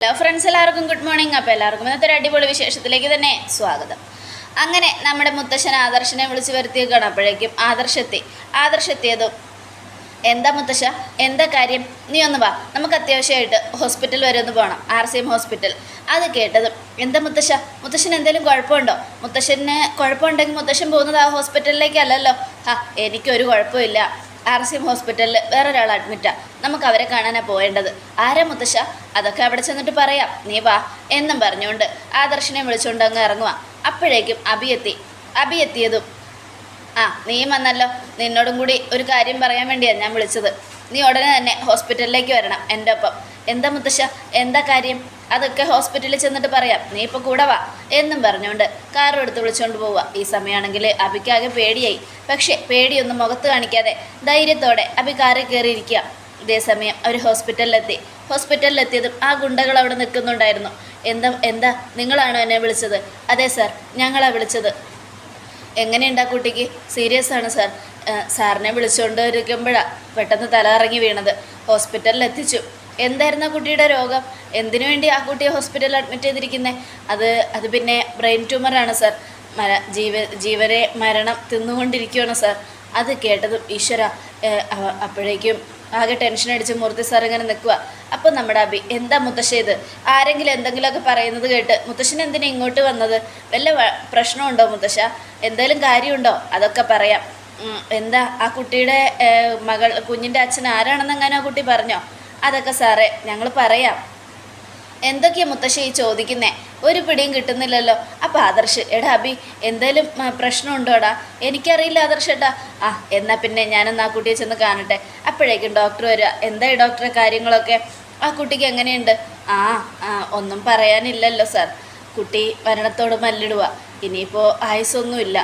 Hello friends, എല്ലാവർക്കും good morning. അപ്പോൾ എല്ലാവർക്കും ഇന്നത്തെ ഒരു അടിപൊളി വിശേഷത്തിലേക്ക് തന്നെ സ്വാഗതം. അങ്ങനെ നമ്മുടെ മുത്തശ്ശൻ ആദർശിനെ വിളിച്ച് വരുത്തിയേക്കാണ്. അപ്പോഴേക്കും ആദർശെത്തിയതും എന്താ മുത്തശ്ശ, എന്താ കാര്യം, നീ ഒന്ന് വാ, നമുക്ക് അത്യാവശ്യമായിട്ട് ഹോസ്പിറ്റൽ വരെ ഒന്ന് പോകണം, RCM ഹോസ്പിറ്റൽ. അത് കേട്ടതും എന്താ മുത്തശ്ശന് എന്തെങ്കിലും കുഴപ്പമുണ്ടോ? മുത്തശ്ശന് കുഴപ്പമുണ്ടെങ്കിൽ മുത്തശ്ശൻ പോകുന്നത് ആ ഹോസ്പിറ്റലിലേക്കല്ലല്ലോ. എനിക്കൊരു കുഴപ്പമില്ല, RCM ഹോസ്പിറ്റലിൽ വേറൊരാൾ അഡ്മിറ്റാണ്, നമുക്ക് അവരെ കാണാനാണ് പോകേണ്ടത്. ആരാ മുത്തശ്ശ? അതൊക്കെ അവിടെ ചെന്നിട്ട് പറയാം, നീ വാ എന്നും പറഞ്ഞുകൊണ്ട് ആദർശിനെ വിളിച്ചുകൊണ്ട് അങ്ങ് ഇറങ്ങുക. അപ്പോഴേക്കും അബി എത്തിയതും നീയും വന്നല്ലോ, നിന്നോടും കൂടി ഒരു കാര്യം പറയാൻ വേണ്ടിയാണ് ഞാൻ വിളിച്ചത്. നീ ഉടനെ തന്നെ ഹോസ്പിറ്റലിലേക്ക് വരണം എൻ്റെ ഒപ്പം. എന്താ മുത്തശ്ശ, എന്താ കാര്യം? അതൊക്കെ ഹോസ്പിറ്റലിൽ ചെന്നിട്ട് പറയാം, നീ ഇപ്പോൾ കൂടെ വാ എന്നും പറഞ്ഞുകൊണ്ട് കാറും എടുത്ത് വിളിച്ചുകൊണ്ട് പോവുക. ഈ സമയമാണെങ്കിൽ അബിക്കാകെ പേടിയായി. പക്ഷേ പേടിയൊന്നും മുഖത്ത് കാണിക്കാതെ ധൈര്യത്തോടെ അബി കാറിൽ കയറിയിരിക്കുക. ഇതേസമയം അവർ ഹോസ്പിറ്റലിലെത്തിയതും ആ ഗുണ്ടകൾ അവിടെ നിൽക്കുന്നുണ്ടായിരുന്നു. എന്താ നിങ്ങളാണോ എന്നെ വിളിച്ചത്? അതെ സാർ, ഞങ്ങളാണ് വിളിച്ചത്. എങ്ങനെയുണ്ടാ കുട്ടിക്ക്? സീരിയസ് ആണ് സാർ. സാറിനെ വിളിച്ചുകൊണ്ട് ഇരിക്കുമ്പോഴാണ് പെട്ടെന്ന് തലകറങ്ങി വീണത്. ഹോസ്പിറ്റലിൽ എത്തിച്ചു. എന്തായിരുന്നു ആ കുട്ടിയുടെ രോഗം? എന്തിനു വേണ്ടി ആ കുട്ടിയെ ഹോസ്പിറ്റലിൽ അഡ്മിറ്റ് ചെയ്തിരിക്കുന്നത്? അത് പിന്നെ ബ്രെയിൻ ട്യൂമറാണ് സാർ. ജീവനെ മരണം തിന്നുകൊണ്ടിരിക്കുകയാണ് സാർ. അത് കേട്ടതും ഈശ്വര, അപ്പോഴേക്കും ആകെ ടെൻഷൻ അടിച്ച് മൂർത്തി സാർ ഇങ്ങനെ നിൽക്കുക. അപ്പോൾ നമ്മുടെ അബി, എന്താ മുത്തശ്ശ ഇത്? ആരെങ്കിലും എന്തെങ്കിലുമൊക്കെ പറയുന്നത് കേട്ട് മുത്തശ്ശൻ എന്തിനാ ഇങ്ങോട്ട് വന്നത്? വല്ല പ്രശ്നമുണ്ടോ മുത്തശ്ശ? എന്തെങ്കിലും കാര്യമുണ്ടോ? അതൊക്കെ പറയാം. എന്താ ആ കുട്ടിയുടെ കുഞ്ഞിൻ്റെ അച്ഛൻ ആരാണെന്ന് അങ്ങനെ ആ കുട്ടി പറഞ്ഞോ? അതൊക്കെ സാറേ ഞങ്ങൾ പറയാം. എന്തൊക്കെയാണ് മുത്തശ്ശി ഈ ചോദിക്കുന്നേ? ഒരു പിടിയും കിട്ടുന്നില്ലല്ലോ. അപ്പോൾ ആദർശ്, എടാ അബി, എന്തേലും പ്രശ്നമുണ്ടോടാ? എനിക്കറിയില്ല ആദർശേട്ടാ. എന്നാൽ പിന്നെ ഞാനൊന്ന് ആ കുട്ടിയെ ചെന്ന് കാണട്ടെ. അപ്പോഴേക്കും ഡോക്ടർ വരിക. എന്താ ഈ ഡോക്ടറെ കാര്യങ്ങളൊക്കെ? ആ കുട്ടിക്ക് എങ്ങനെയുണ്ട്? ഒന്നും പറയാനില്ലല്ലോ സാർ. കുട്ടി മരണത്തോട് മല്ലിടുക. ഇനിയിപ്പോൾ ആയുസ്സൊന്നുമില്ല.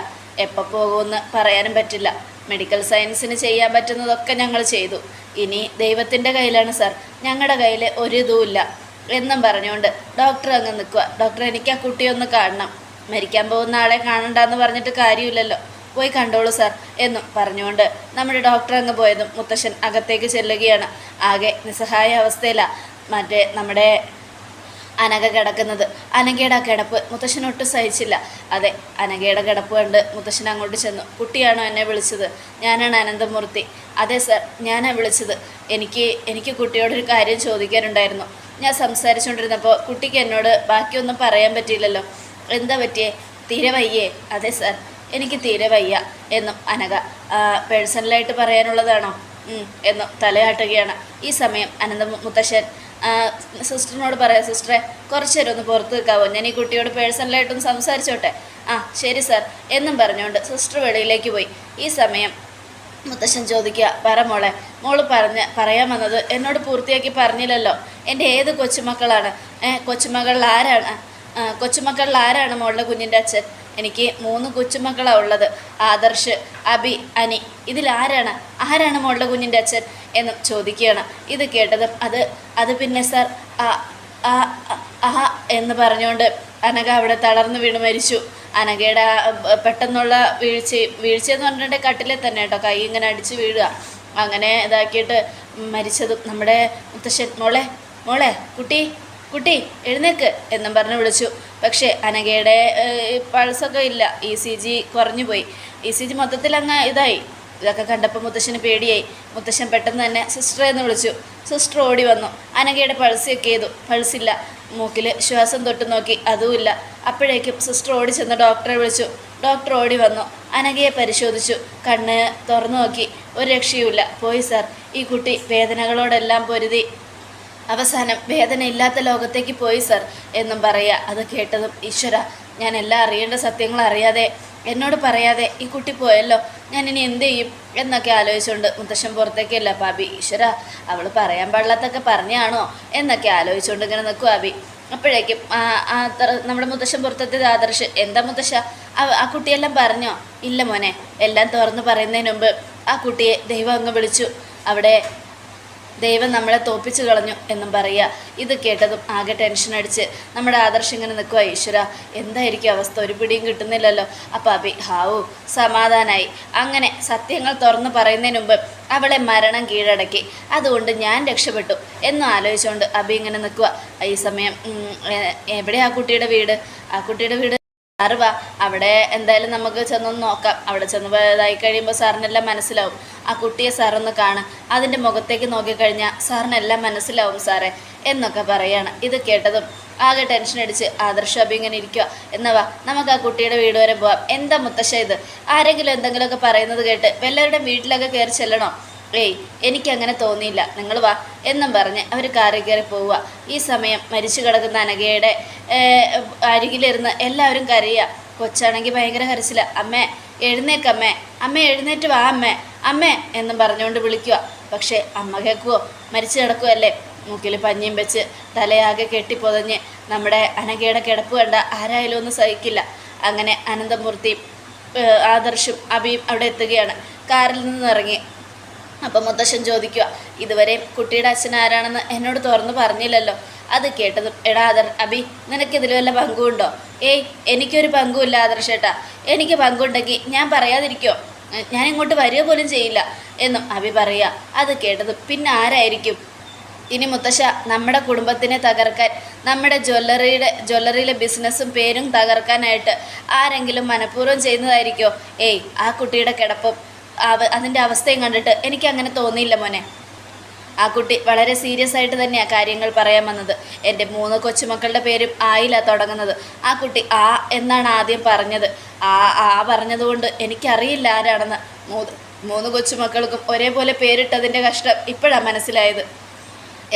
എപ്പോൾ പോകുമെന്ന് പറയാനും പറ്റില്ല. മെഡിക്കൽ സയൻസിന് ചെയ്യാൻ പറ്റുന്നതൊക്കെ ഞങ്ങൾ ചെയ്തു. ഇനി ദൈവത്തിൻ്റെ കയ്യിലാണ് സാർ, ഞങ്ങളുടെ കയ്യിൽ ഒരു ഇതുമില്ല എന്നും പറഞ്ഞുകൊണ്ട് ഡോക്ടർ അങ്ങ് നിൽക്കുക. ഡോക്ടർ, എനിക്ക് ആ കുട്ടിയൊന്ന് കാണണം. മരിക്കാൻ പോകുന്ന ആളെ കാണണ്ടെന്ന് പറഞ്ഞിട്ട് കാര്യമില്ലല്ലോ, പോയി കണ്ടോളൂ സാർ എന്നും പറഞ്ഞുകൊണ്ട് നമ്മുടെ ഡോക്ടർ അങ്ങ് പോയതും മുത്തശ്ശൻ അകത്തേക്ക് ചെല്ലുകയാണ്. ആകെ നിസ്സഹായ അവസ്ഥയിലാണ് നമ്മുടെ അനഘ കിടക്കുന്നത്. അനഘയുടെ ആ കിടപ്പ് മുത്തശ്ശനൊട്ടും സഹിച്ചില്ല. അതെ, അനഘയുടെ കിടപ്പ് കണ്ട് മുത്തശ്ശൻ അങ്ങോട്ട് ചെന്നു. കുട്ടിയാണോ എന്നെ വിളിച്ചത്? ഞാനാണ് അനന്തമൂർത്തി. അതെ സാർ, ഞാനാണ് വിളിച്ചത്. എനിക്ക് കുട്ടിയോടൊരു കാര്യം ചോദിക്കാനുണ്ടായിരുന്നു. ഞാൻ സംസാരിച്ചുകൊണ്ടിരുന്നപ്പോൾ കുട്ടിക്ക് എന്നോട് ബാക്കിയൊന്നും പറയാൻ പറ്റിയില്ലല്ലോ. എന്താ പറ്റിയേ? തീരെ വയ്യേ? അതെ സാർ, എനിക്ക് തീരെ വയ്യ എന്നും അനഘ. പേഴ്സണലായിട്ട് പറയാനുള്ളതാണോ എന്നും തലയാട്ടുകയാണ്. ഈ സമയം മുത്തശ്ശൻ സിസ്റ്ററിനോട് പറയാം, സിസ്റ്ററെ കുറച്ച് നേരം ഒന്ന് പുറത്ത് നിൽക്കാവോ? ഞാൻ ഈ കുട്ടിയോട് പേഴ്സണലായിട്ടൊന്ന് സംസാരിച്ചോട്ടെ. ശരി സാർ എന്നും പറഞ്ഞുകൊണ്ട് സിസ്റ്റർ വെളിയിലേക്ക് പോയി. ഈ സമയം മുത്തശ്ശൻ ചോദിക്കുക, പറ മോള് പറയാൻ വന്നത് എന്നോട് പൂർത്തിയാക്കി പറഞ്ഞില്ലല്ലോ. എൻ്റെ ഏത് കൊച്ചുമക്കളാണ്? കൊച്ചുമക്കളിൽ ആരാണ് മോളുടെ കുഞ്ഞിൻ്റെ അച്ഛൻ? എനിക്ക് 3 കൊച്ചുമക്കളാണ് ഉള്ളത്. ആദർശ്, അബി, അനി. ആരാണ് മോളുടെ കുഞ്ഞിൻ്റെ അച്ഛൻ എന്നും ചോദിക്കുകയാണ്. ഇത് കേട്ടതും അത് പിന്നെ സാർ എന്ന് പറഞ്ഞുകൊണ്ട് അനഘ അവിടെ തളർന്നു വീണ് മരിച്ചു. അനഘയുടെ പെട്ടെന്നുള്ള വീഴ്ചയെന്ന് പറഞ്ഞിട്ട് കട്ടിലെ തന്നെ കേട്ടോ, കൈ ഇങ്ങനെ അടിച്ച് വീഴുക. അങ്ങനെ ഇതാക്കിയിട്ട് മരിച്ചതും നമ്മുടെ മുത്തശ്ശൻ, മോളെ കുട്ടി എഴുന്നേക്ക് എന്നും പറഞ്ഞ് വിളിച്ചു. പക്ഷേ അനഘയുടെ പൾസൊക്കെ ഇല്ല, ECG കുറഞ്ഞു പോയി. ECG മൊത്തത്തിൽ അങ്ങ് ഇതായി. ഇതൊക്കെ കണ്ടപ്പോൾ മുത്തശ്ശന് പേടിയായി. മുത്തശ്ശൻ പെട്ടെന്ന് തന്നെ സിസ്റ്ററെ എന്ന് വിളിച്ചു. സിസ്റ്റർ ഓടി വന്നു. അനഘയുടെ പൾസൊക്കെ ചെയ്തു. പൾസില്ല. മൂക്കിൽ ശ്വാസം തൊട്ട് നോക്കി, അതുമില്ല. അപ്പോഴേക്കും സിസ്റ്റർ ഓടി ചെന്ന് ഡോക്ടറെ വിളിച്ചു. ഡോക്ടർ ഓടി വന്നു. അനഘയെ പരിശോധിച്ചു. കണ്ണ് തുറന്നു നോക്കി. ഒരു രക്ഷയുമില്ല. പോയി സാർ, ഈ കുട്ടി വേദനകളോടെല്ലാം പൊരുതി അവസാനം വേദനയില്ലാത്ത ലോകത്തേക്ക് പോയി സാർ എന്നും പറയുക. അത് കേട്ടതും ഈശ്വര, ഞാൻ എല്ലാം അറിയേണ്ട സത്യങ്ങൾ അറിയാതെ, എന്നോട് പറയാതെ ഈ കുട്ടി പോയല്ലോ, ഞാൻ ഇനി എന്ത് ചെയ്യും എന്നൊക്കെ ആലോചിച്ചുകൊണ്ട് മുത്തശ്ശൻ പുറത്തേക്കല്ല. അപ്പം അബി, ഈശ്വര, അവൾ പറയാൻ പാടില്ലാത്തൊക്കെ പറഞ്ഞാണോ എന്നൊക്കെ ആലോചിച്ചുകൊണ്ട് ഇങ്ങനെ നിൽക്കും അബി. അപ്പോഴേക്കും നമ്മുടെ മുത്തശ്ശൻ പുറത്തെത്തിയത് ആദർശ്. എന്താ മുത്തശ്ശ, ആ കുട്ടിയെല്ലാം പറഞ്ഞോ? ഇല്ല മോനെ, എല്ലാം തുറന്ന് പറയുന്നതിന് മുമ്പ് ആ കുട്ടിയെ ദൈവം അങ്ങ് വിളിച്ചു. അവിടെ ദൈവം നമ്മളെ തോപ്പിച്ചു കളഞ്ഞു എന്നും പറയുക. ഇത് കേട്ടതും ആകെ ടെൻഷൻ അടിച്ച് നമ്മുടെ ആദർശം ഇങ്ങനെ നിൽക്കുക. ഈശ്വര, എന്തായിരിക്കും അവസ്ഥ, ഒരു പിടിയും കിട്ടുന്നില്ലല്ലോ. അപ്പം അബി ഹാവു സമാധാനായി. അങ്ങനെ സത്യങ്ങൾ തുറന്ന് പറയുന്നതിന് മുമ്പ് അവളെ മരണം കീഴടക്കി, അതുകൊണ്ട് ഞാൻ രക്ഷപ്പെട്ടു എന്നും ആലോചിച്ചുകൊണ്ട് അബി ഇങ്ങനെ നിൽക്കുക. ഈ സമയം എവിടെയാ ആ കുട്ടിയുടെ വീട്? ആ കുട്ടിയുടെ വീട് സാറ് അവിടെ എന്തായാലും നമുക്ക് ചെന്നൊന്ന് നോക്കാം. അവിടെ ചെന്ന് ഇതായി കഴിയുമ്പോൾ സാറിനെല്ലാം മനസ്സിലാവും. ആ കുട്ടിയെ സാറൊന്ന് കാണും, അതിൻ്റെ മുഖത്തേക്ക് നോക്കിക്കഴിഞ്ഞാൽ സാറിനെല്ലാം മനസ്സിലാവും സാറേ എന്നൊക്കെ പറയാണ്. ഇത് കേട്ടതും ആകെ ടെൻഷൻ അടിച്ച് ആദർശ അബി ഇങ്ങനെ ഇരിക്കുക. എന്നവാ നമുക്ക് ആ കുട്ടിയുടെ വീട് വരെ പോവാം. എന്താ മുത്തശ്ശ ഇത്? ആരെങ്കിലും എന്തെങ്കിലുമൊക്കെ പറയുന്നത് കേട്ട് വല്ലവരുടെയും വീട്ടിലൊക്കെ കയറി ചെല്ലണോ? ഏയ് എനിക്കങ്ങനെ തോന്നിയില്ല, നിങ്ങൾ വാ എന്നും പറഞ്ഞ് അവർ കാറിൽ കയറി പോവുക. ഈ സമയം മരിച്ചു കിടക്കുന്ന അനഘയുടെ അരികിലിരുന്ന് എല്ലാവരും കരയുക. കൊച്ചാണെങ്കിൽ ഭയങ്കര കരച്ചില്ല. അമ്മേ എഴുന്നേക്കമ്മേ, അമ്മ എഴുന്നേറ്റ് വാ അമ്മേ, അമ്മേ എന്നും പറഞ്ഞുകൊണ്ട് വിളിക്കുക. പക്ഷേ അമ്മ കേൾക്കുവോ? മരിച്ചു കിടക്കുമല്ലേ. മൂക്കിൽ പഞ്ഞിയും വെച്ച് തലയാകെ കെട്ടിപ്പൊതഞ്ഞ് നമ്മുടെ അനഘയുടെ കിടപ്പ് കണ്ട ആരായാലും ഒന്നും സഹിക്കില്ല. അങ്ങനെ അനന്തമൂർത്തിയും ആദർശും അബിയും അവിടെ എത്തുകയാണ്. കാറിൽ നിന്ന് ഇറങ്ങി. അപ്പം മുത്തശ്ശൻ ചോദിക്കുക, ഇതുവരെ കുട്ടിയുടെ അച്ഛൻ ആരാണെന്ന് എന്നോട് തുറന്നു പറഞ്ഞില്ലല്ലോ. അത് കേട്ടതും എടാ അബി, നിനക്കിതിൽ വല്ല പങ്കുണ്ടോ? ഏയ് എനിക്കൊരു പങ്കുമില്ല ആദർശേട്ടാ. എനിക്ക് പങ്കുണ്ടെങ്കിൽ ഞാൻ പറയാതിരിക്കോ? ഞാൻ ഇങ്ങോട്ട് വരിക പോലും ചെയ്യില്ല എന്നും അബി പറയുക. അത് കേട്ടതും പിന്നെ ആരായിരിക്കും? ഇനി മുത്തശ്ശ, നമ്മുടെ കുടുംബത്തിനെ തകർക്കാൻ, നമ്മുടെ ജ്വല്ലറിയിലെ ബിസിനസ്സും പേരും തകർക്കാനായിട്ട് ആരെങ്കിലും മനഃപൂർവ്വം ചെയ്യുന്നതായിരിക്കോ? ഏയ് ആ കുട്ടിയുടെ കിടപ്പും അതിൻ്റെ അവസ്ഥയും കണ്ടിട്ട് എനിക്ക് അങ്ങനെ തോന്നിയില്ല മോനെ. ആ കുട്ടി വളരെ സീരിയസ് ആയിട്ട് തന്നെയാണ് കാര്യങ്ങൾ പറയാൻ വന്നത്. എൻ്റെ 3 കൊച്ചുമക്കളുടെ പേരും ആയില്ല തുടങ്ങുന്നത്. ആ കുട്ടി ആ എന്നാണ് ആദ്യം പറഞ്ഞത്. പറഞ്ഞതുകൊണ്ട് എനിക്കറിയില്ല ആരാണെന്ന്. 3 കൊച്ചുമക്കൾക്കും ഒരേപോലെ പേരിട്ടതിൻ്റെ കഷ്ടം ഇപ്പോഴാണ് മനസ്സിലായത്.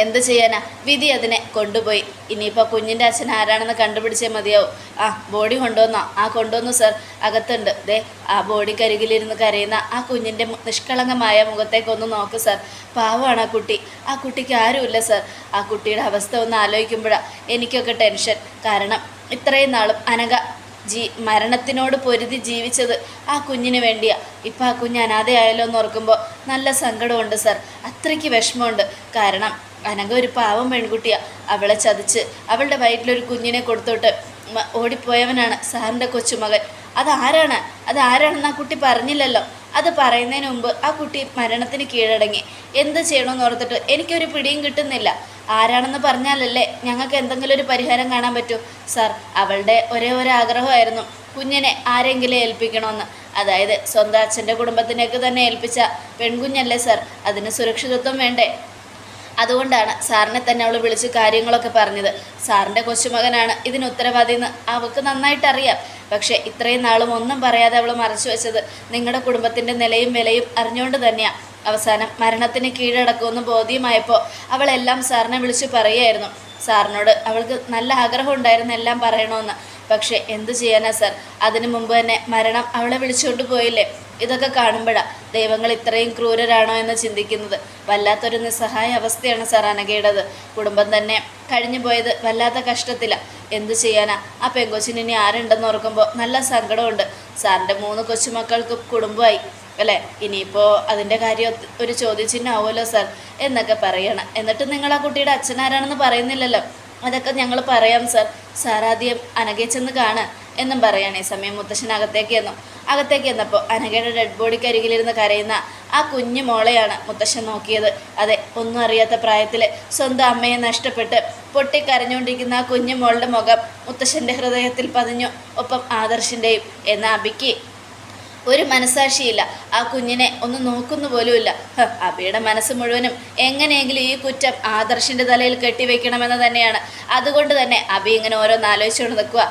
എന്ത് ചെയ്യാനാ, വിധി അതിനെ കൊണ്ടുപോയി. ഇനിയിപ്പോൾ കുഞ്ഞിൻ്റെ അച്ഛൻ ആരാണെന്ന് കണ്ടുപിടിച്ചേ മതിയാവും. ആ ബോഡി കൊണ്ടുവന്നോ? ആ കൊണ്ടുവന്നു സർ, അകത്തുണ്ട്. ദേ ആ ബോഡിക്കരികിലിരുന്ന് കരയുന്ന ആ കുഞ്ഞിൻ്റെ നിഷ്കളങ്കമായ മുഖത്തേക്കൊന്ന് നോക്ക് സർ. പാവമാണ് ആ കുട്ടി. ആ കുട്ടിക്ക് ആരുമില്ല സർ. ആ കുട്ടിയുടെ അവസ്ഥ ഒന്ന് ആലോചിക്കുമ്പോഴാണ് എനിക്കൊക്കെ ടെൻഷൻ. കാരണം ഇത്രയും നാളും അനഘ മരണത്തിനോട് പൊരുതി ജീവിച്ചത് ആ കുഞ്ഞിന് വേണ്ടിയാണ്. ഇപ്പം ആ കുഞ്ഞ് അനാഥയായാലോ എന്ന് ഓർക്കുമ്പോൾ നല്ല സങ്കടമുണ്ട് സർ. അത്രയ്ക്ക് വിഷമമുണ്ട്. കാരണം അനഘ ഒരു പാവം പെൺകുട്ടിയാണ്. അവളെ ചതിച്ച് അവളുടെ വയറ്റിലൊരു കുഞ്ഞിനെ കൊടുത്തോട്ട് ഓടിപ്പോയവനാണ് സാറിൻ്റെ കൊച്ചുമകൻ. അതാരാണെന്ന് ആ കുട്ടി പറഞ്ഞില്ലല്ലോ. അത് പറയുന്നതിന് മുമ്പ് ആ കുട്ടി മരണത്തിന് കീഴടങ്ങി. എന്ത് ചെയ്യണമെന്ന് ഓർത്തിട്ട് എനിക്കൊരു പിടിയും കിട്ടുന്നില്ല. ആരാണെന്ന് പറഞ്ഞാലല്ലേ ഞങ്ങൾക്ക് എന്തെങ്കിലും ഒരു പരിഹാരം കാണാൻ പറ്റൂ സാർ. അവളുടെ ഒരേ ഒരു ആഗ്രഹമായിരുന്നു കുഞ്ഞിനെ ആരെങ്കിലും ഏൽപ്പിക്കണമെന്ന്. അതായത് സ്വന്തം അച്ഛൻ്റെ കുടുംബത്തിനേക്ക് തന്നെ ഏൽപ്പിച്ച പെൺകുഞ്ഞല്ലേ സാർ, അതിന് സുരക്ഷിതത്വം വേണ്ടേ? അതുകൊണ്ടാണ് സാറിനെ തന്നെ അവൾ വിളിച്ച് കാര്യങ്ങളൊക്കെ പറഞ്ഞത്. സാറിൻ്റെ കൊച്ചുമകനാണ് ഇതിന് ഉത്തരവാദിയെന്ന് അവൾക്ക് നന്നായിട്ട് അറിയാം. പക്ഷേ ഇത്രയും നാളും ഒന്നും പറയാതെ അവൾ മറച്ചു വെച്ചത് നിങ്ങളുടെ കുടുംബത്തിൻ്റെ നിലയും വിലയും അറിഞ്ഞുകൊണ്ട് തന്നെയാണ്. അവസാനം മരണത്തിന് കീഴടക്കുമെന്ന് ബോധ്യമായപ്പോൾ അവളെല്ലാം സാറിനെ വിളിച്ച് പറയുമായിരുന്നു. സാറിനോട് അവൾക്ക് നല്ല ആഗ്രഹം ഉണ്ടായിരുന്നു എല്ലാം പറയണമെന്ന്. പക്ഷേ എന്തു ചെയ്യാനാ സാർ, അതിനു മുമ്പ് തന്നെ മരണം അവളെ വിളിച്ചുകൊണ്ട് പോയില്ലേ. ഇതൊക്കെ കാണുമ്പോഴാണ് ദൈവങ്ങൾ ഇത്രയും ക്രൂരരാണോ എന്ന് ചിന്തിക്കുന്നത്. വല്ലാത്തൊരു നിസ്സഹായ അവസ്ഥയാണ് സാർ അനഘയുടേത്. കുടുംബം തന്നെ കഴിഞ്ഞു പോയത് വല്ലാത്ത കഷ്ടത്തിലാണ്. എന്തു ചെയ്യാനാ, ആ പെങ്കൊച്ചിന് ഇനി ആരുണ്ടെന്ന് ഓർക്കുമ്പോൾ നല്ല സങ്കടമുണ്ട്. സാറിൻ്റെ 3 കൊച്ചുമക്കൾക്കും കുടുംബമായി അല്ലേ. ഇനിയിപ്പോൾ അതിൻ്റെ കാര്യം ഒരു ചോദ്യചിഹ്നം ആവുമല്ലോ സാർ എന്നൊക്കെ പറയണം. എന്നിട്ട് നിങ്ങൾ ആ കുട്ടിയുടെ അച്ഛനാരാണെന്ന് പറയുന്നില്ലല്ലോ. അതൊക്കെ ഞങ്ങൾ പറയാം സാർ. സാർ ആദ്യം അനഘയെ ചെന്ന് കാണുക എന്നും പറയുകയാണ്. ഈ സമയം മുത്തശ്ശൻ അകത്തേക്ക് എന്നപ്പോൾ അനഘയുടെ ഡെഡ് ബോഡിക്ക് അരികിലിരുന്ന് കരയുന്ന ആ കുഞ്ഞു മോളെയാണ് മുത്തശ്ശൻ നോക്കിയത്. അതെ, ഒന്നും അറിയാത്ത പ്രായത്തിൽ സ്വന്തം അമ്മയെ നഷ്ടപ്പെട്ട് പൊട്ടിക്കരഞ്ഞുകൊണ്ടിരിക്കുന്ന ആ കുഞ്ഞു മോളുടെ മുഖം മുത്തശ്ശൻ്റെ ഹൃദയത്തിൽ പതിഞ്ഞു. ഒപ്പം ആദർശിൻ്റെയും. എന്ന അബിക്ക് ഒരു മനസാക്ഷിയില്ല. ആ കുഞ്ഞിനെ ഒന്ന് നോക്കുന്നു പോലുമില്ല. അബിയുടെ മനസ്സ് മുഴുവനും എങ്ങനെയെങ്കിലും ഈ കുറ്റം ആദർശിൻ്റെ തലയിൽ കെട്ടിവെക്കണമെന്ന് തന്നെയാണ്. അതുകൊണ്ട് തന്നെ അബി ഇങ്ങനെ ഓരോന്ന് ആലോചിച്ചുകൊണ്ട് നിൽക്കുക.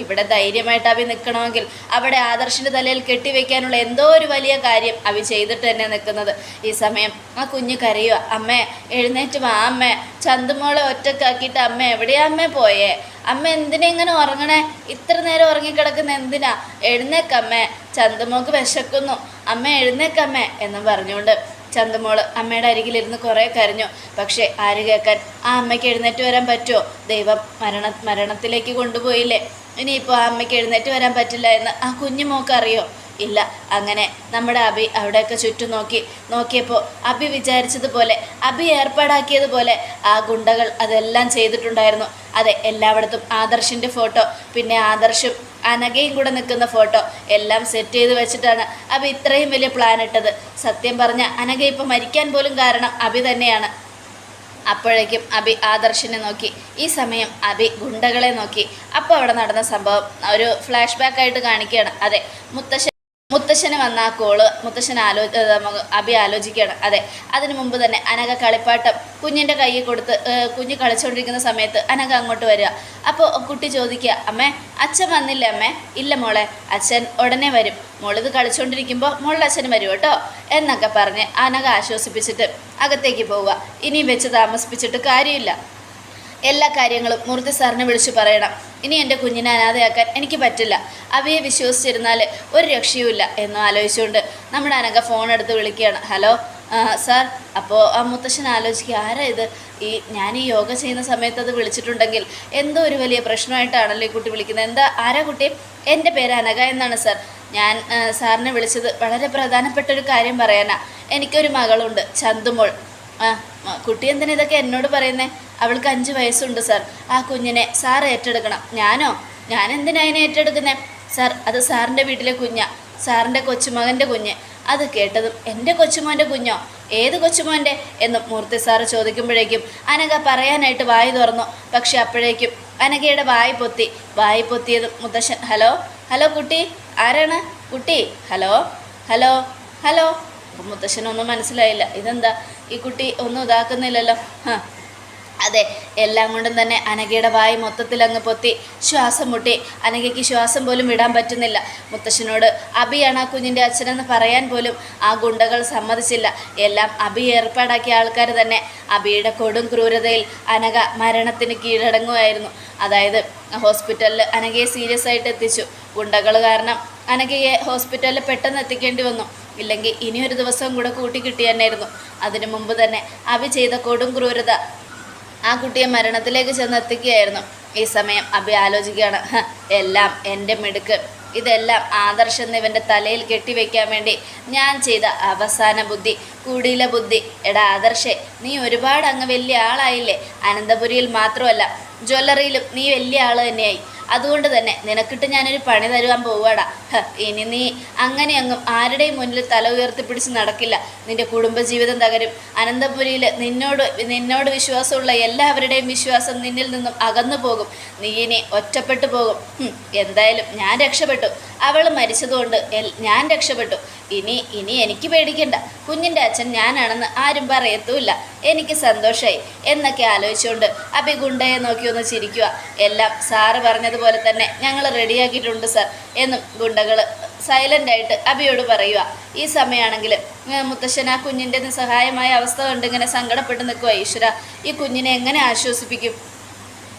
ഇവിടെ ധൈര്യമായിട്ട് അബി നിൽക്കണമെങ്കിൽ അവിടെ ആദർശിൻ്റെ തലയിൽ കെട്ടിവെക്കാനുള്ള എന്തോ ഒരു വലിയ കാര്യം അബി ചെയ്തിട്ട് തന്നെ നിൽക്കുന്നത്. ഈ സമയം ആ കുഞ്ഞ് കരയുക. അമ്മേ എഴുന്നേറ്റ് വാ അമ്മേ, ചന്തുമോളെ ഒറ്റക്കാക്കിയിട്ട് അമ്മ എവിടെയാ അമ്മേ പോയേ? അമ്മ എന്തിനാ ഇങ്ങനെ ഉറങ്ങണേ? ഇത്ര നേരം ഉറങ്ങിക്കിടക്കുന്ന എന്തിനാ? എഴുന്നേക്കമ്മേ, ചന്തുമോൾക്ക് വിശക്കുന്നു, അമ്മ എഴുന്നേക്കമ്മേ എന്നും പറഞ്ഞുകൊണ്ട് ചന്തുമോള് അമ്മയുടെ അരികിലിരുന്ന് കുറേ കരഞ്ഞു. പക്ഷേ ആര് കേൾക്കാൻ? ആ അമ്മയ്ക്ക് എഴുന്നേറ്റ് വരാൻ പറ്റുമോ? ദൈവം മരണത്തിലേക്ക് കൊണ്ടുപോയില്ലേ. ഇനിയിപ്പോൾ ആ അമ്മയ്ക്ക് എഴുന്നേറ്റ് വരാൻ പറ്റില്ല എന്ന് ആ കുഞ്ഞു മോക്ക് അറിയോ? ഇല്ല. അങ്ങനെ നമ്മുടെ അബി അവിടെയൊക്കെ ചുറ്റും നോക്കിയപ്പോൾ അബി വിചാരിച്ചതുപോലെ, അബി ഏർപ്പാടാക്കിയതുപോലെ ആ ഗുണ്ടകൾ അതെല്ലാം ചെയ്തിട്ടുണ്ടായിരുന്നു. അതെ, എല്ലായിടത്തും ആദർശിൻ്റെ ഫോട്ടോ, പിന്നെ ആദർശും അനഘയും കൂടെ നിൽക്കുന്ന ഫോട്ടോ എല്ലാം സെറ്റ് ചെയ്ത് വെച്ചിട്ടാണ് അബി ഇത്രയും വലിയ പ്ലാൻ ഇട്ടത്. സത്യം പറഞ്ഞ അനഘ ഇപ്പം മരിക്കാൻ പോലും കാരണം അബി തന്നെയാണ്. അപ്പോഴേക്കും അബി ആദർശിനെ നോക്കി, ഈ സമയം അബി ഗുണ്ടകളെ നോക്കി. അപ്പോൾ അവിടെ നടന്ന സംഭവം ഒരു ഫ്ലാഷ് ബാക്ക് ആയിട്ട് കാണിക്കുകയാണ്. അതെ, മുത്തശ്ശന് വന്ന ആ കോള് അബി ആലോചിക്കുകയാണ്. അതെ, അതിനു മുമ്പ് തന്നെ അനഘ കളിപ്പാട്ടം കുഞ്ഞിൻ്റെ കയ്യിൽ കൊടുത്ത് കുഞ്ഞ് കളിച്ചുകൊണ്ടിരിക്കുന്ന സമയത്ത് അനഘ അങ്ങോട്ട് വരിക. അപ്പോൾ കുട്ടി ചോദിക്കുക, അമ്മേ അച്ഛൻ വന്നില്ലേ അമ്മേ? ഇല്ല മോളെ, അച്ഛൻ ഉടനെ വരും. മോളിത് കളിച്ചുകൊണ്ടിരിക്കുമ്പോൾ മോളുടെ അച്ഛൻ വരും കേട്ടോ എന്നൊക്കെ പറഞ്ഞ് അനഘ ആശ്വസിപ്പിച്ചിട്ട് അകത്തേക്ക് പോവുക. ഇനിയും വെച്ച് താമസിപ്പിച്ചിട്ട് കാര്യമില്ല. എല്ലാ കാര്യങ്ങളും മൂർത്തി സാറിനെ വിളിച്ചു പറയണം. ഇനി എൻ്റെ കുഞ്ഞിനെ അനാഥയാക്കാൻ എനിക്ക് പറ്റില്ല. അവയെ വിശ്വസിച്ചിരുന്നാൽ ഒരു രക്ഷയുമില്ല എന്ന് ആലോചിച്ചുകൊണ്ട് നമ്മുടെ അനഘ ഫോൺ എടുത്ത് വിളിക്കുകയാണ്. Hello sir. അപ്പോൾ ആ മുത്തശ്ശൻ ആലോചിക്കുക, ആരാ ഇത്? ഞാൻ ഈ യോഗ ചെയ്യുന്ന സമയത്ത് അത് വിളിച്ചിട്ടുണ്ടെങ്കിൽ എന്തോ ഒരു വലിയ പ്രശ്നമായിട്ടാണല്ലോ ഈ കുട്ടി വിളിക്കുന്നത്. എന്താ, ആരാ കുട്ടി? എൻ്റെ പേര് അനഘ എന്നാണ് സാർ. ഞാൻ സാറിനെ വിളിച്ചത് വളരെ പ്രധാനപ്പെട്ടൊരു കാര്യം പറയാനാ. എനിക്കൊരു മകളുണ്ട്, ചന്തുമോൾ. കുട്ടി എന്തിനാ ഇതൊക്കെ എന്നോട് പറയുന്നേ? അവൾക്ക് 5 വയസ്സുണ്ട് സാർ. ആ കുഞ്ഞിനെ സാർ ഏറ്റെടുക്കണം. ഞാൻ എന്തിനാ അതിനെ ഏറ്റെടുക്കുന്നേ സാർ? അത് സാറിൻ്റെ വീട്ടിലെ കുഞ്ഞാ, സാറിൻ്റെ കൊച്ചുമകൻ്റെ കുഞ്ഞ്. അത് കേട്ടതും എൻ്റെ കൊച്ചുമോൻ്റെ കുഞ്ഞോ? ഏത് കൊച്ചുമോൻ്റെ എന്നും മൂർത്തി സാറ് ചോദിക്കുമ്പോഴേക്കും അനഘ പറയാനായിട്ട് വായി തുറന്നു. പക്ഷെ അപ്പോഴേക്കും അനഘയുടെ വായി പൊത്തിയതും മുത്തശ്ശൻ, ഹലോ ഹലോ കുട്ടി, ആരാണ് കുട്ടി? Hello hello hello. അപ്പം മുത്തശ്ശനൊന്നും മനസ്സിലായില്ല. ഇതെന്താ ഈ കുട്ടി ഒന്നും ഇതാക്കുന്നില്ലല്ലോ. അതെ, എല്ലാം കൊണ്ടും തന്നെ അനഘയുടെ വായി മൊത്തത്തിൽ അങ്ങ് പൊത്തി, ശ്വാസം മുട്ടി. അനഘയ്ക്ക് ശ്വാസം പോലും വിടാൻ പറ്റുന്നില്ല. മുത്തശ്ശനോട് അബിയാണ് ആ കുഞ്ഞിൻ്റെ അച്ഛനെന്ന് പറയാൻ പോലും ആ ഗുണ്ടകൾ സമ്മതിച്ചില്ല. എല്ലാം അബി ഏർപ്പാടാക്കിയ ആൾക്കാർ തന്നെ. അബിയുടെ കൊടും ക്രൂരതയിൽ അനഘ മരണത്തിന് കീഴടങ്ങുമായിരുന്നു. അതായത് ഹോസ്പിറ്റലിൽ അനഘയെ സീരിയസ് ആയിട്ട് എത്തിച്ചു. ഗുണ്ടകൾ കാരണം അനഘയെ ഹോസ്പിറ്റലിൽ പെട്ടെന്ന് എത്തിക്കേണ്ടി വന്നു. ഇല്ലെങ്കിൽ ഇനിയൊരു ദിവസം കൂടെ കൂട്ടി കിട്ടിയെന്നായിരുന്നു. അതിനു മുമ്പ് തന്നെ അബി ചെയ്ത കൊടും ക്രൂരത ആ കുട്ടിയെ മരണത്തിലേക്ക് ചെന്ന് എത്തിക്കുകയായിരുന്നു. ഈ സമയം അബി ആലോചിക്കുകയാണ്, എല്ലാം എൻ്റെ മിടുക്ക്, ഇതെല്ലാം ആദർശം ഇവൻ്റെ തലയിൽ കെട്ടിവെക്കാൻ വേണ്ടി ഞാൻ ചെയ്ത അവസാന ബുദ്ധി, കുടില ബുദ്ധി. എടാ ആദർശേ, നീ ഒരുപാട് അങ്ങ് വലിയ ആളായില്ലേ. അനന്തപുരിയിൽ മാത്രമല്ല ജ്വല്ലറിയിലും നീ വലിയ ആൾ തന്നെയായി. അതുകൊണ്ട് തന്നെ നിനക്കിട്ട് ഞാനൊരു പണി തരുവാൻ പോവാടാ. ഇനി നീ അങ്ങനെയങ്ങും ആരുടെയും മുന്നിൽ തല ഉയർത്തിപ്പിടിച്ച് നടക്കില്ല. നിന്റെ കുടുംബജീവിതം തകരും. അനന്തപുരിയിൽ നിന്നോട് വിശ്വാസമുള്ള എല്ലാവരുടെയും വിശ്വാസം നിന്നിൽ നിന്നും അകന്നു പോകും. നീ ഇനി ഒറ്റപ്പെട്ടു പോകും. എന്തായാലും ഞാൻ രക്ഷപ്പെട്ടു. അവൾ മരിച്ചതുകൊണ്ട് ഞാൻ രക്ഷപ്പെട്ടു. ഇനി എനിക്ക് പേടിക്കണ്ട. കുഞ്ഞിൻ്റെ അച്ഛൻ ഞാനാണെന്ന് ആരും പറയത്തുമില്ല. എനിക്ക് സന്തോഷമായി എന്നൊക്കെ ആലോചിച്ചുകൊണ്ട് അബി ഗുണ്ടയെ നോക്കി ഒന്ന് ചിരിക്കുക. എല്ലാം സാറ് പറഞ്ഞതുപോലെ തന്നെ ഞങ്ങൾ റെഡിയാക്കിയിട്ടുണ്ട് സാർ എന്നും ഗുണ്ടകൾ സൈലൻ്റായിട്ട് അബിയോട് പറയുക. ഈ സമയമാണെങ്കിൽ മുത്തശ്ശൻ ആ കുഞ്ഞിൻ്റെ നിസ്സഹായമായ അവസ്ഥ കണ്ട് ഇങ്ങനെ സങ്കടപ്പെട്ട് നിൽക്കുക. ഈശ്വര, ഈ കുഞ്ഞിനെ എങ്ങനെ ആശ്വസിപ്പിക്കും?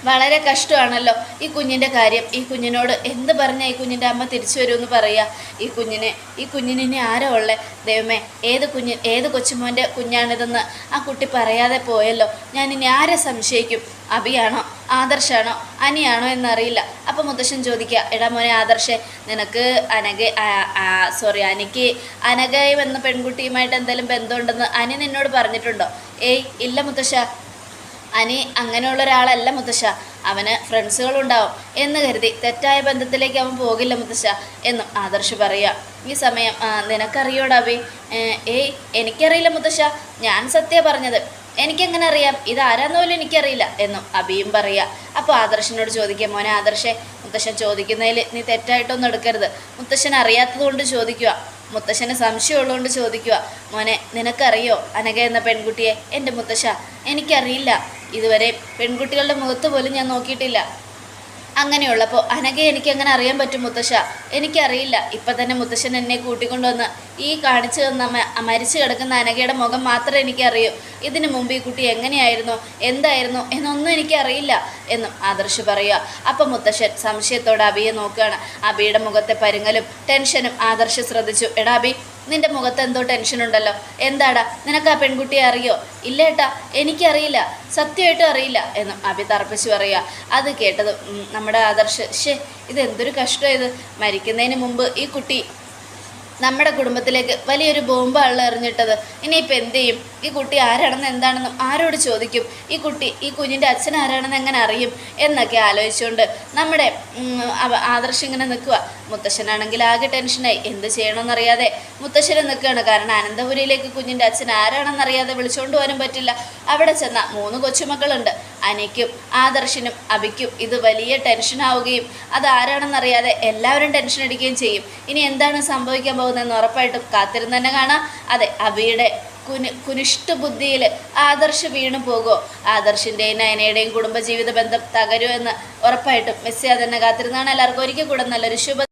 വളരെ കഷ്ടമാണല്ലോ ഈ കുഞ്ഞിൻ്റെ കാര്യം. ഈ കുഞ്ഞിനോട് എന്ത് പറഞ്ഞാൽ ഈ കുഞ്ഞിൻ്റെ അമ്മ തിരിച്ചു വരുമെന്ന് പറയുക. ഈ കുഞ്ഞിന് ഇനി ആരോ ഉള്ളേ? ദൈവമേ, ഏത് കൊച്ചുമോൻ്റെ കുഞ്ഞാണിതെന്ന് ആ കുട്ടി പറയാതെ പോയല്ലോ. ഞാൻ ഇനി ആരെ സംശയിക്കും? അബിയാണോ ആദർശാണോ അനിയാണോ എന്നറിയില്ല. അപ്പോൾ മുത്തശ്ശൻ ചോദിക്കുക, എടാ മോനെ ആദർശേ, നിനക്ക് അനിക്ക് അനഘയും എന്ന പെൺകുട്ടിയുമായിട്ട് എന്തെങ്കിലും ബന്ധമുണ്ടെന്ന് അനി നിന്നോട് പറഞ്ഞിട്ടുണ്ടോ? ഏയ് ഇല്ല മുത്തശ്ശ, അനി അങ്ങനെയുള്ള ഒരാളല്ല മുത്തശ്ശ. അവന് ഫ്രണ്ട്സുകളുണ്ടാവും എന്ന് കരുതി തെറ്റായ ബന്ധത്തിലേക്ക് അവൻ പോകില്ല മുത്തശ്ശ എന്നും ആദർശ് പറയുക. ഈ സമയം നിനക്കറിയോടാ അബി? ഏയ് എനിക്കറിയില്ല മുത്തശ്ശ, ഞാൻ സത്യ പറഞ്ഞത്. എനിക്കെങ്ങനെ അറിയാം? ഇതാരാന്ന് പോലും എനിക്കറിയില്ല എന്നും അബിയും പറയുക. അപ്പോൾ ആദർശനോട് ചോദിക്കുക, മോനെ ആദർശേ, മുത്തശ്ശൻ ചോദിക്കുന്നതിൽ നീ തെറ്റായിട്ടൊന്നും എടുക്കരുത്. മുത്തശ്ശൻ അറിയാത്തത് കൊണ്ട് ചോദിക്കുക. മുത്തശ്ശന് സംശയമുള്ളതുകൊണ്ട് ചോദിക്കുക. മോനെ, നിനക്കറിയോ അനഘ എന്ന പെൺകുട്ടിയെ? എൻ്റെ മുത്തശ്ശ, എനിക്കറിയില്ല. ഇതുവരെ പെൺകുട്ടികളുടെ മുഖത്ത് പോലും ഞാൻ നോക്കിയിട്ടില്ല. അങ്ങനെയുള്ളപ്പോൾ അനഘയെ എനിക്കെങ്ങനെ അറിയാൻ പറ്റും മുത്തശ്ശ? എനിക്കറിയില്ല. ഇപ്പം തന്നെ മുത്തശ്ശൻ എന്നെ കൂട്ടിക്കൊണ്ടുവന്ന് ഈ കാണിച്ചു തന്ന മരിച്ചു കിടക്കുന്ന അനഘയുടെ മുഖം മാത്രമേ എനിക്കറിയൂ. ഇതിനു മുമ്പ് ഈ കുട്ടി എങ്ങനെയായിരുന്നു, എന്തായിരുന്നു എന്നൊന്നും എനിക്കറിയില്ല എന്നും ആദർശ് പറയുക. അപ്പം മുത്തശ്ശൻ സംശയത്തോടെ അബിയെ നോക്കുകയാണ്. അബിയുടെ മുഖത്തെ പരുങ്ങലും ടെൻഷനും ആദർശ് ശ്രദ്ധിച്ചു. എടാ അബി, നിന്റെ മുഖത്ത് എന്തോ ടെൻഷനുണ്ടല്ലോ. എന്താടാ, നിനക്ക് ആ പെൺകുട്ടിയെ അറിയോ? ഇല്ല ഏട്ടാ, എനിക്കറിയില്ല, സത്യമായിട്ടും അറിയില്ല എന്നും അബി തറപ്പിച്ച് പറയുക. അത് കേട്ടത് നമ്മുടെ ആദർശ്, ഇതെന്തൊരു കഷ്ടമായത്. മരിക്കുന്നതിന് മുമ്പ് ഈ കുട്ടി നമ്മുടെ കുടുംബത്തിലേക്ക് വലിയൊരു ബോംബാണല്ലോ എറിഞ്ഞിട്ടത്. ഇനിയിപ്പോൾ എന്ത് ചെയ്യും? ഈ കുട്ടി ആരാണെന്ന് എന്താണെന്നും ആരോട് ചോദിക്കും? ഈ കുഞ്ഞിൻ്റെ അച്ഛൻ ആരാണെന്ന് എങ്ങനെ അറിയും എന്നൊക്കെ ആലോചിച്ചുകൊണ്ട് നമ്മുടെ ആദർശ് ഇങ്ങനെ നിൽക്കുക. മുത്തശ്ശനാണെങ്കിൽ ആകെ ടെൻഷനായി. എന്ത് ചെയ്യണമെന്നറിയാതെ മുത്തശ്ശനെ നിൽക്കുകയാണ്. കാരണം അനന്തപുരിയിലേക്ക് കുഞ്ഞിൻ്റെ അച്ഛൻ ആരാണെന്നറിയാതെ വിളിച്ചുകൊണ്ട് പോകാനും പറ്റില്ല. അവിടെ ചെന്ന 3 കൊച്ചുമക്കളുണ്ട്. അനിക്കും ആദർശിനും അബിക്കും ഇത് വലിയ ടെൻഷനാവുകയും അതാരാണെന്നറിയാതെ എല്ലാവരും ടെൻഷൻ അടിക്കുകയും ചെയ്യും. ഇനി എന്താണ് സംഭവിക്കാൻ പോകുന്നതെന്ന് ഉറപ്പായിട്ടും കാത്തിരുന്ന് തന്നെ കാണാം. അതെ, അബിയുടെ കുനിഷ്ഠ ബുദ്ധിയിൽ ആദർശ് വീണു പോകുമോ? ആദർശിൻ്റെയും നയനയുടെയും കുടുംബജീവിത ബന്ധം തകരുമോ എന്ന് ഉറപ്പായിട്ടും മിസ് ചെയ്യാതെ തന്നെ കാത്തിരുന്നാണ്. എല്ലാവർക്കും ഒരിക്കൽ കൂടെ നല്ലൊരു